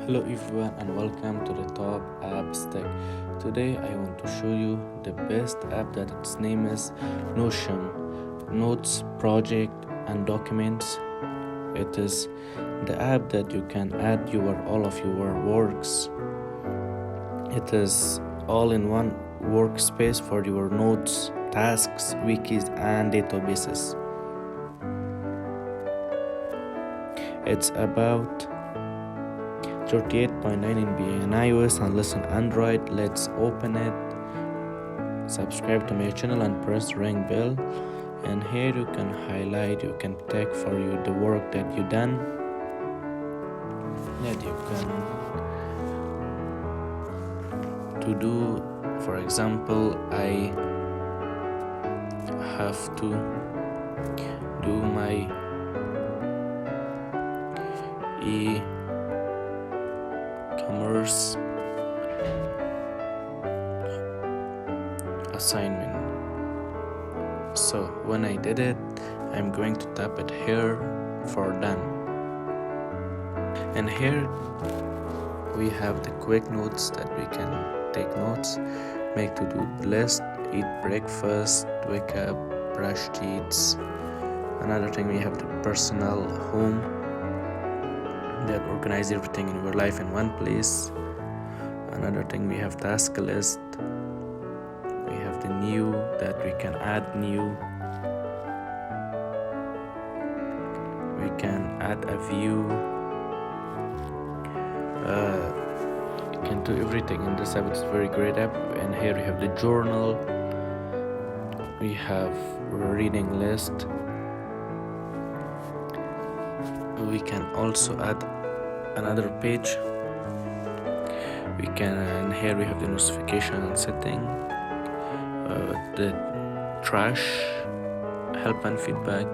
Hello everyone and welcome to the Top App Stack. Today I want to show you the best app that its name is Notion. Notes, project and documents. It is the app that you can add all of your works. It is all in one workspace for your notes, tasks, wikis and databases. It's about 38.9 MB in iOS and less on Android. Let's open it. Subscribe to my channel and press the ring bell. And here you can highlight, you can take for you the work that you done. That you can to do. For example, I have to do my e-commerce assignment. So when I did it, I'm going to tap it here for done. And here we have the quick notes that we can take notes, make to-do list, eat breakfast, wake up, brush teeth. Another thing, we have the personal home that organize everything in your life in one place. Another thing, we have task list. We have the new that we can add new. We can add a view. You can do everything in this app. It's a very great app. And here we have the journal. We have reading list. We can also add another page. We can, and here we have the notification setting, the trash, help and feedback.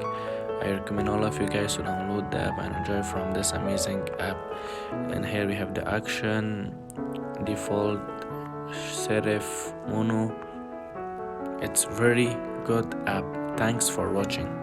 I recommend all of you guys to download the app and enjoy from this amazing app. And here we have the action, default, serif, mono. It's very good app. Thanks for watching.